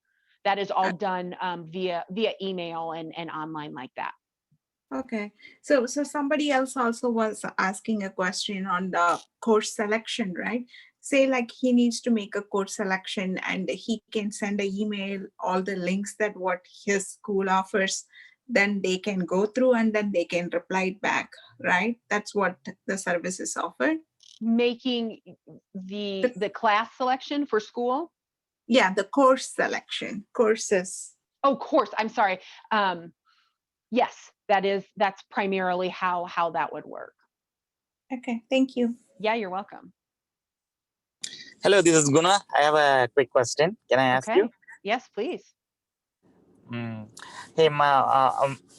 That is all done via email and online like that. Okay. So somebody else also was asking a question on the course selection, right? Say like he needs to make a course selection and he can send an email, all the links that what his school offers, then they can go through and then they can reply it back, right? That's what the service is offered. Making the class selection for school? Yeah, the course selection, courses. Oh, course. I'm sorry. Yes, that's primarily how that would work. Okay, thank you. Yeah, you're welcome. Hello, this is Guna. I have a quick question. Can I ask you? Yes, please. Hey,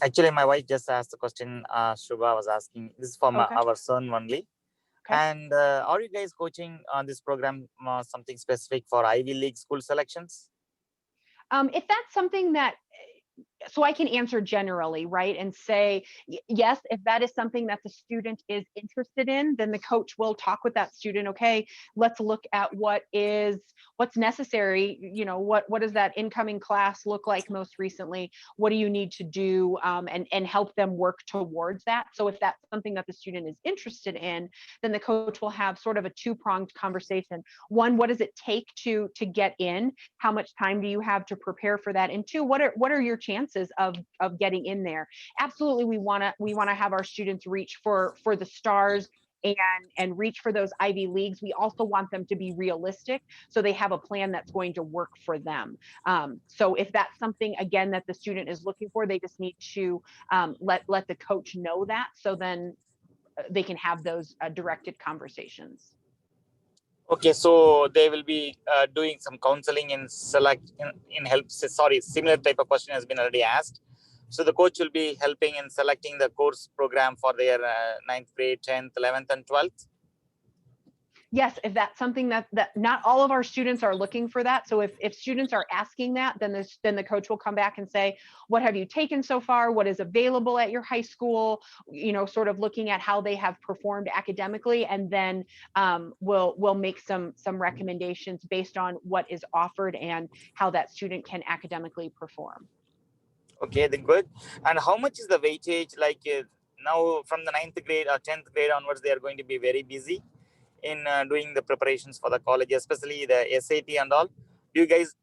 actually, my wife just asked the question. Shubha was asking. This is for our son only. Okay. And are you guys coaching on this program something specific for Ivy League school selections? If that's something that, so I can answer generally, right? And say, yes, if that is something that the student is interested in, then the coach will talk with that student. Okay, let's look at what's necessary. You know, what does that incoming class look like most recently? What do you need to do, and help them work towards that? So if that's something that the student is interested in, then the coach will have sort of a two-pronged conversation. One, what does it take to get in? How much time do you have to prepare for that? And two, what are your chances of getting in there? Absolutely, we want to have our students reach for the stars and reach for those Ivy Leagues. We also want them to be realistic, so they have a plan that's going to work for them. So if that's something, again, that the student is looking for, they just need to let the coach know that, so then they can have those directed conversations. Okay, so they will be doing some counseling in help. Sorry, similar type of question has been already asked. So the coach will be helping in selecting the course program for their 9th grade, 10th, 11th, and 12th. Yes, if that's something that not all of our students are looking for that. So if students are asking that, then the coach will come back and say, what have you taken so far? What is available at your high school? You know, sort of looking at how they have performed academically, and then we'll make some recommendations based on what is offered and how that student can academically perform. Okay, then good. And how much is the weightage? Like now from the 9th grade or 10th grade onwards, they are going to be very busy in doing the preparations for the college, especially the SAT and all. Do you guys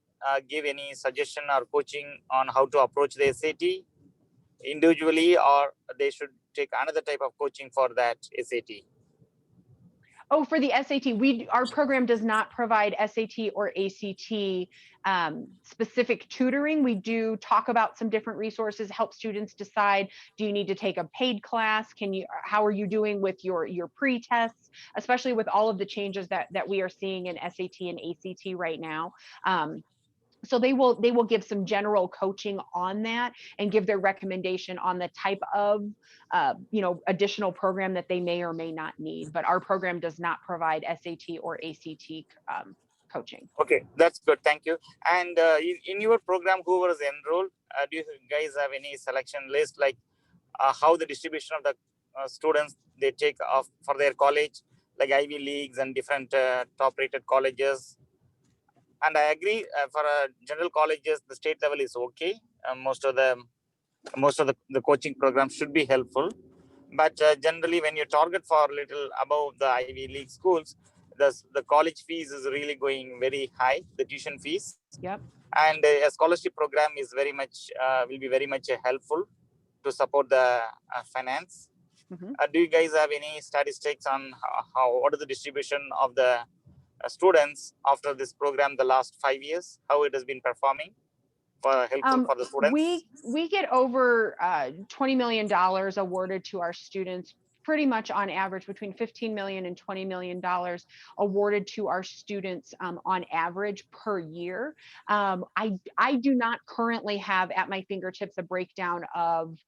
give any suggestion or coaching on how to approach the SAT individually, or they should take another type of coaching for that SAT? Oh, for the SAT, our program does not provide SAT or ACT specific tutoring. We do talk about some different resources, help students decide, do you need to take a paid class? How are you doing with your pre-tests, especially with all of the changes that we are seeing in SAT and ACT right now. So they will give some general coaching on that and give their recommendation on the type of additional program that they may or may not need. But our program does not provide SAT or ACT coaching. Okay, that's good. Thank you. And in your program, who was enrolled? Do you guys have any selection list, like how the distribution of the students they take off for their college, like Ivy Leagues and different top-rated colleges? And I agree, for general colleges, the state level is okay. Most of the coaching programs should be helpful. But generally, when you target for a little above the Ivy League schools, the college fees is really going very high, the tuition fees. Yep. And a scholarship program is will be very much helpful to support the finance. Mm-hmm. Do you guys have any statistics on what is the distribution of the students after this program the last 5 years, how it has been performing for helpful for the students? We get over $20 million awarded to our students, pretty much on average between $15 million and $20 million awarded to our students on average per year. I do not currently have at my fingertips a breakdown of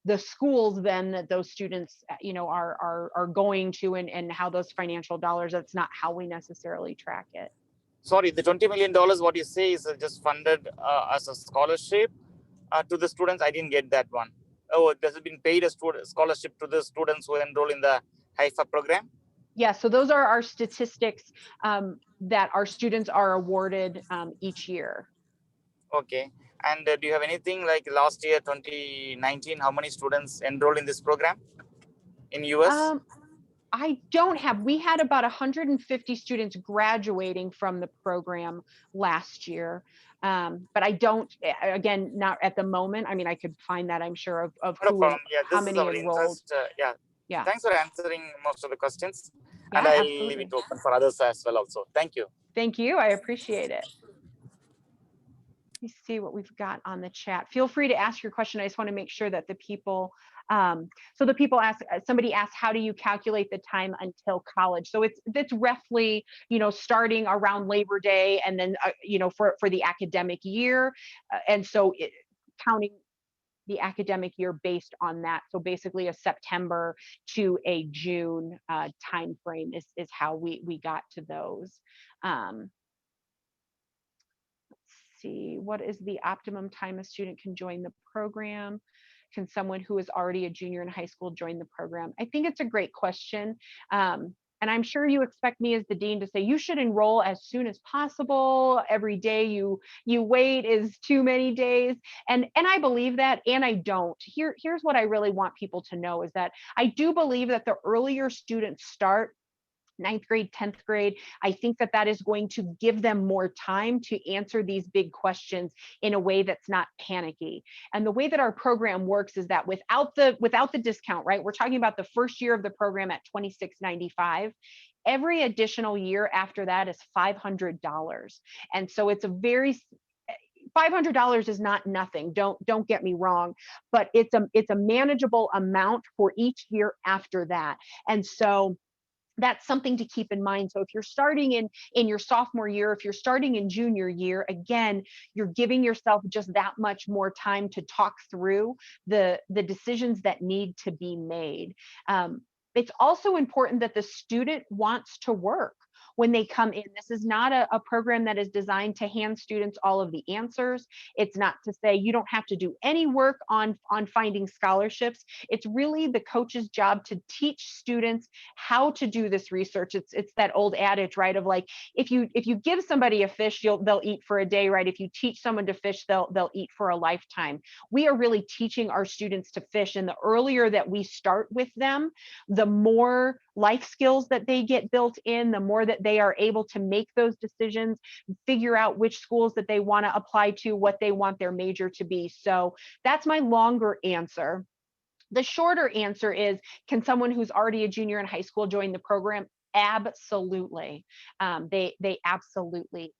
the schools then that those students are going to, and how those financial dollars, that's not how we necessarily track it. Sorry, the $20 million, what you say is just funded as a scholarship to the students? I didn't get that one. Oh, this has been paid a scholarship to the students who enroll in the HIFA program? Yeah, so those are our statistics that our students are awarded each year. Okay. And do you have anything like last year, 2019, how many students enrolled in this program in US? I don't have, we had about 150 students graduating from the program last year. But I don't, again, not at the moment. I mean, I could find that, I'm sure, of No who, problem. Yeah, how this is many our enrolled. interest. Yeah. Yeah. Thanks for answering most of the questions. And Yeah, I'll leave absolutely. it open for others as well also. Thank you. Thank you. I appreciate it. Let me see what we've got on the chat. Feel free to ask your question. I just want to make sure that the people, so the people ask, somebody asked, how do you calculate the time until college? So it's roughly, starting around Labor Day, and then, for the academic year. And so counting the academic year based on that. So basically a September to a June time frame is how we got to those. See, what is the optimum time a student can join the program? Can someone who is already a junior in high school join the program? I think it's a great question. And I'm sure you expect me as the dean to say you should enroll as soon as possible. Every day you wait is too many days. And I believe that, and I don't. Here's what I really want people to know is that I do believe that the earlier students start, 9th grade, 10th grade, I think that is going to give them more time to answer these big questions in a way that's not panicky. And the way that our program works is that without the discount, right? We're talking about the first year of the program at $26.95. Every additional year after that is $500. And so it's a very $500 is not nothing. Don't get me wrong, but it's a manageable amount for each year after that. And so that's something to keep in mind. So if you're starting in your sophomore year, if you're starting in junior year, again, you're giving yourself just that much more time to talk through the decisions that need to be made. It's also important that the student wants to work when they come in. This is not a program that is designed to hand students all of the answers. It's not to say you don't have to do any work on finding scholarships. It's really the coach's job to teach students how to do this research. It's that old adage, right? Of like, if you give somebody a fish, they'll eat for a day, right? If you teach someone to fish, they'll eat for a lifetime. We are really teaching our students to fish, and the earlier that we start with them, the more life skills that they get built in, the more that they are able to make those decisions, figure out which schools that they want to apply to, what they want their major to be. So that's my longer answer. The shorter answer is, can someone who's already a junior in high school join the program? Absolutely. They absolutely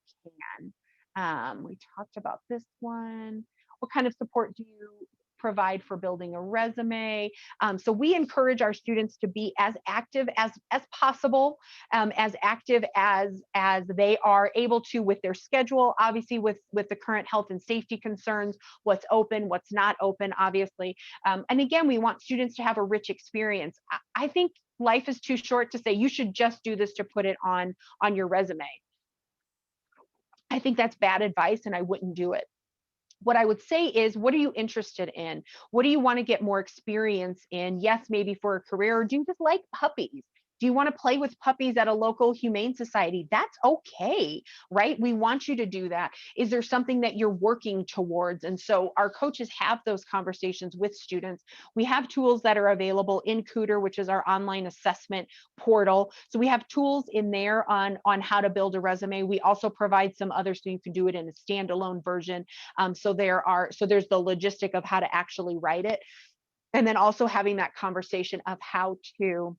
can. We talked about this one. What kind of support do you provide for building a resume? So we encourage our students to be as active as possible, as active as they are able to with their schedule, obviously with the current health and safety concerns, what's open, what's not open, obviously. And again, we want students to have a rich experience. I think life is too short to say you should just do this to put it on your resume. I think that's bad advice, and I wouldn't do it. What I would say is, what are you interested in? What do you want to get more experience in? Yes, maybe for a career, or do you just like puppies? Do you want to play with puppies at a local humane society? That's okay, right? We want you to do that. Is there something that you're working towards? And so our coaches have those conversations with students. We have tools that are available in Cooter, which is our online assessment portal. So we have tools in there on how to build a resume. We also provide some others so you can do it in a standalone version. So there's the logistic of how to actually write it. And then also having that conversation of how to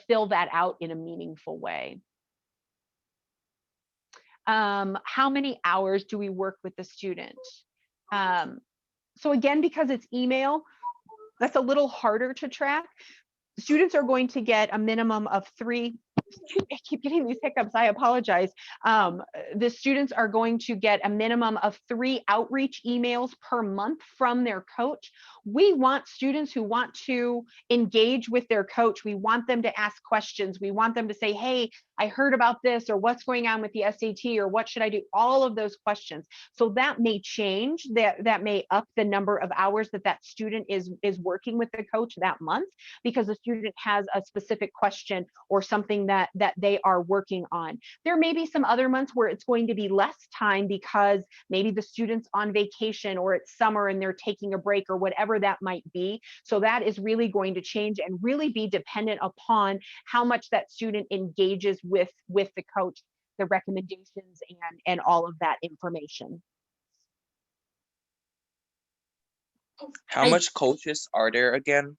fill that out in a meaningful way. How many hours do we work with the student? So again, because it's email, that's a little harder to track. Students are going to get a minimum of 3. I keep getting these hiccups, I apologize. The students are going to get a minimum of 3 outreach emails per month from their coach. We want students who want to engage with their coach. We want them to ask questions. We want them to say, hey, I heard about this, or what's going on with the SAT, or what should I do? All of those questions. So that may change, that may up the number of hours that student is working with the coach that month, because the student has a specific question or something that that they are working on. There may be some other months where it's going to be less time because maybe the student's on vacation or it's summer and they're taking a break or whatever that might be. So that is really going to change and really be dependent upon how much that student engages with the coach, the recommendations, and all of that information. How much coaches are there again?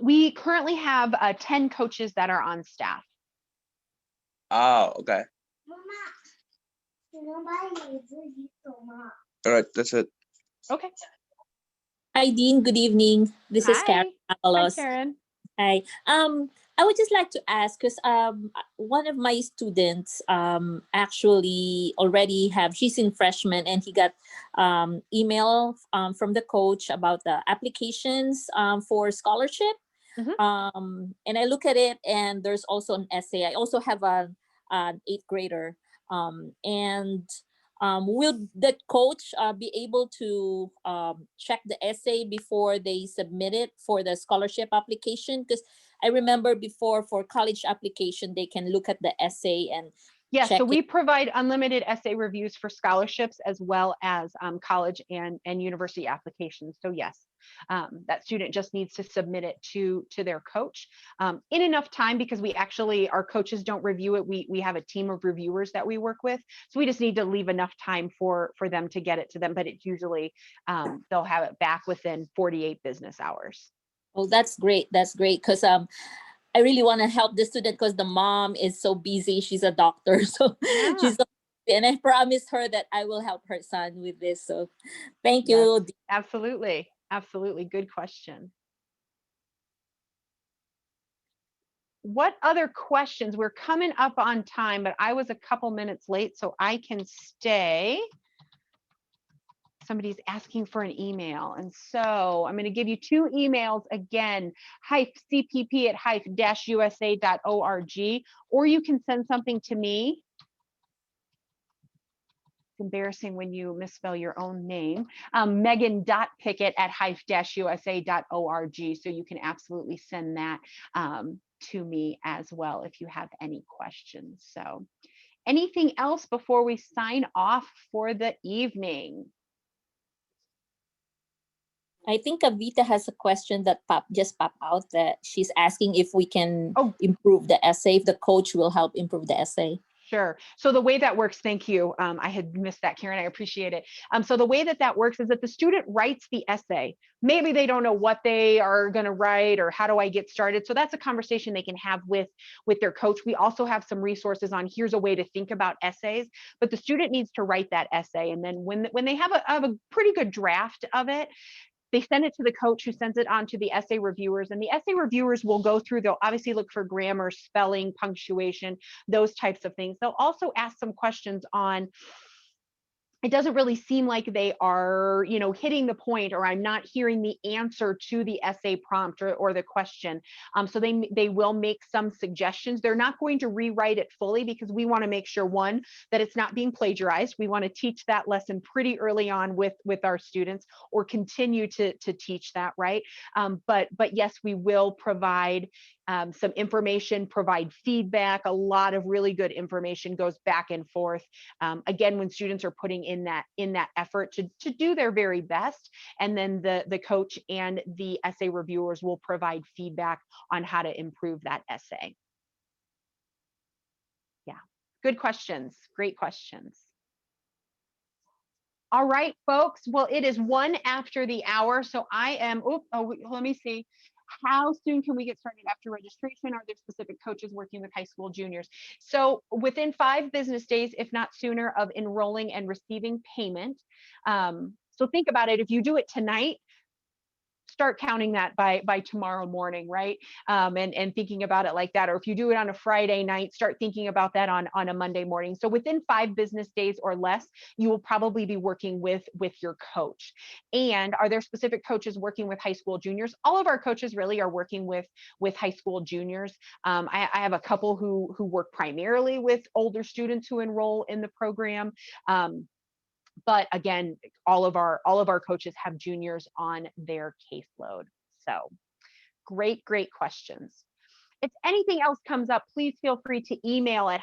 We currently have 10 coaches that are on staff. Oh, okay. All right, that's it. Okay. Hi, Dean. Good evening. This is Karen Hi. Hi, Avalos. Karen. Hi. I would just like to ask because one of my students actually already she's in freshman and he got email from the coach about the applications for scholarship. And I look at it and there's also an essay. I also have an 8th grader. Will the coach be able to check the essay before they submit it for the scholarship application? Because I remember before for college application, they can look at the essay and Yes, check so it. we provide unlimited essay reviews for scholarships as well as college and university applications. So yes, that student just needs to submit it to their coach in enough time, because our coaches don't review it. We have a team of reviewers that we work with. So we just need to leave enough time for them to get it to them, but it's usually they'll have it back within 48 business hours. Oh, that's great. That's great. Because I really want to help the student because the mom is so busy. She's a doctor. So Yeah. she's so busy. And I promised her that I will help her son with this. So thank Yes, you. absolutely. Absolutely. Good question. What other questions? We're coming up on time, but I was a couple minutes late, so I can stay. Somebody's asking for an email. And so I'm going to give you 2 emails again, cpp@usa.org, or you can send something to me. It's embarrassing when you misspell your own name. Megan.pickett@usa.org. So you can absolutely send that to me as well if you have any questions. So anything else before we sign off for the evening? I think Avita has a question that just popped out that she's asking if we can improve the essay, if the coach will help improve the essay. Sure. So the way that works, thank you. I had missed that, Karen. I appreciate it. So the way that works is that the student writes the essay. Maybe they don't know what they are going to write or how do I get started. So that's a conversation they can have with their coach. We also have some resources on here's a way to think about essays, but the student needs to write that essay. And then when they have a pretty good draft of it, they send it to the coach, who sends it on to the essay reviewers, and the essay reviewers will go through, they'll obviously look for grammar, spelling, punctuation, those types of things. They'll also ask some questions on, it doesn't really seem like they are, hitting the point, or I'm not hearing the answer to the essay prompt or the question. So they will make some suggestions. They're not going to rewrite it fully because we want to make sure, one, that it's not being plagiarized. We want to teach that lesson pretty early on with our students, or continue to teach that, right? But yes, we will provide some information, provide feedback. A lot of really good information goes back and forth. Again, when students are putting in that effort to do their very best, and then the coach and the essay reviewers will provide feedback on how to improve that essay. Yeah, good questions, great questions. All right, folks. Well, it is 1 after the hour, so I am. Let me see. How soon can we get started after registration? Are there specific coaches working with high school juniors? So within 5 business days, if not sooner, of enrolling and receiving payment. So think about it. If you do it tonight, start counting that by tomorrow morning, right? And thinking about it like that. Or if you do it on a Friday night, start thinking about that on a Monday morning. So within 5 business days or less, you will probably be working with your coach. And are there specific coaches working with high school juniors? All of our coaches really are working with high school juniors. I have a couple who work primarily with older students who enroll in the program. But again, all of our coaches have juniors on their caseload. So great questions. If anything else comes up, please feel free to email at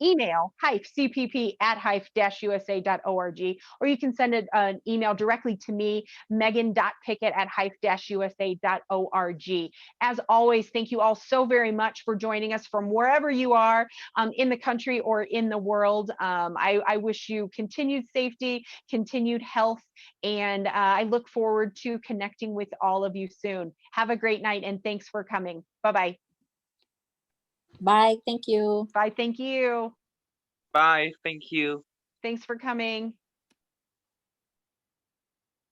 email hypecpp@hyphe-usa.org, or you can send an email directly to me, megan.pickett@hyphe-usa.org. As always, thank you all so very much for joining us from wherever you are in the country or in the world. I wish you continued safety, continued health, and I look forward to connecting with all of you soon. Have a great night, and thanks for coming. Bye-bye. Bye. Thank you. Bye. Thank you. Bye. Thank you. Thanks for coming.